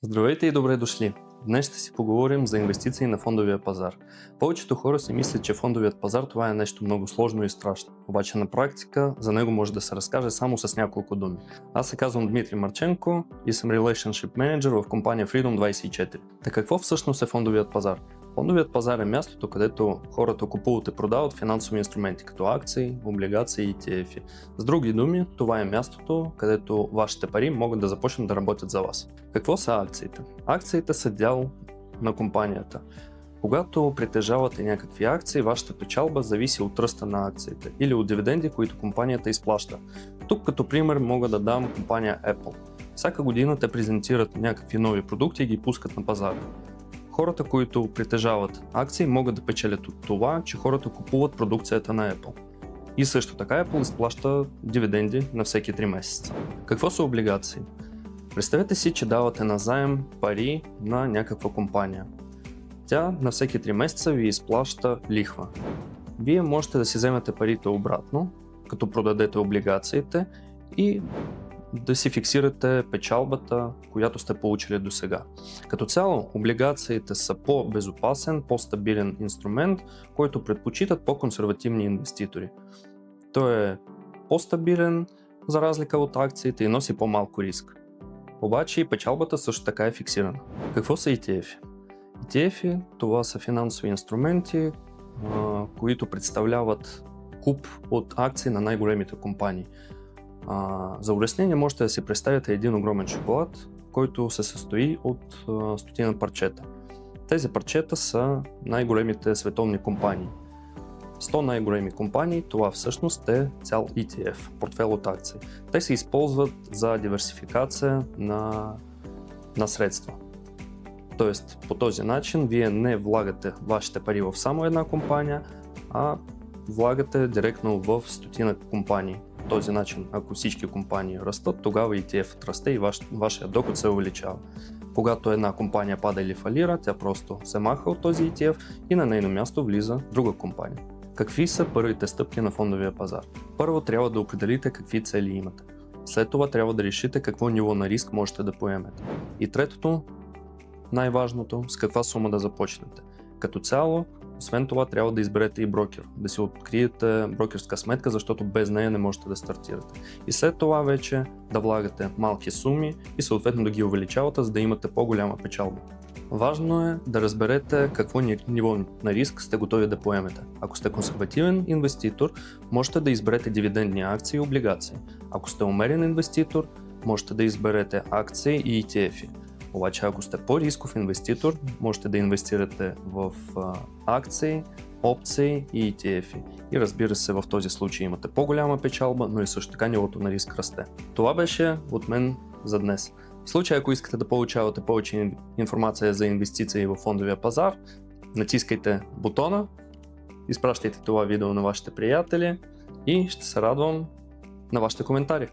Здравейте и добре дошли! Днес ще си поговорим за инвестиции на фондовия пазар. Повечето хора си мислят, че фондовият пазар това е нещо много сложно и страшно. Обаче на практика за него може да се разкаже само с няколко думи. Аз се казвам Дмитрий Марченко и съм Relationship Manager в компания Freedom24. Така какво всъщност е фондовият пазар? Фондовият пазар е мястото, където хората купуват и продават финансови инструменти, като акции, облигации и ETF. С други думи, това е мястото, където вашите пари могат да започнат да работят за вас. Какво са акциите? Акциите са дял на компанията. Когато притежавате някакви акции, вашата печалба зависи от ръста на акциите или от дивиденди, които компанията изплаща. Тук като пример мога да дам компания Apple. Всяка година те презентират някакви нови продукти и ги пускат на пазара. Хората, които притежават акции, могат да печелят от това, че хората купуват продукцията на Apple. И също така Apple изплаща дивиденди на всеки 3 месеца. Какво са облигации? Представете си, че давате назаем пари на някаква компания. Тя на всеки 3 месеца ви изплаща лихва. Вие можете да си вземете парите обратно, като продадете облигациите и да си фиксирате печалбата, която сте получили до сега. Като цяло, облигациите са по-безопасен, по-стабилен инструмент, който предпочитат по-консервативни инвеститори. Той е по-стабилен, за разлика от акциите, и носи по-малко риск. Обаче и печалбата също така е фиксирана. Какво са ETF? ETF това са финансови инструменти, които представляват куп от акции на най-големите компании. За улеснение можете да си представите един огромен шоколад, който се състои от стотина парчета. Тези парчета са най-големите световни компании. 100 най-големи компании, това всъщност е цял ETF, портфел от акции. Те се използват за диверсификация на средства. Тоест, по този начин вие не влагате вашите пари в само една компания, а влагате директно в стотина компании. По този начин, ако всички компании растат, тогава ETF расте и вашия доход се увеличава. Когато една компания пада или фалира, тя просто се маха от този ETF и на нейно място влиза друга компания. Какви са първите стъпки на фондовия пазар? Първо трябва да определите какви цели имате. След това трябва да решите какво ниво на риск можете да поемете. И третото, най-важното, с каква сума да започнете. Като цяло, освен това, трябва да изберете и брокер, да си откриете брокерска сметка, защото без нея не можете да стартирате. И след това вече да влагате малки суми и съответно да ги увеличавате, за да имате по-голяма печалба. Важно е да разберете какво ниво на риск сте готови да поемете. Ако сте консервативен инвеститор, можете да изберете дивидендни акции и облигации. Ако сте умерен инвеститор, можете да изберете акции и ETF. Обаче ако сте по-рисков инвеститор, можете да инвестирате в акции, опции и ETF. И разбира се, в този случай имате по-голяма печалба, но и също така нивото на риск расте. Това беше от мен за днес. В случай, ако искате да получавате повече информация за инвестиции в фондовия пазар, натискайте бутона, изпращайте това видео на вашите приятели и ще се радвам на вашите коментари.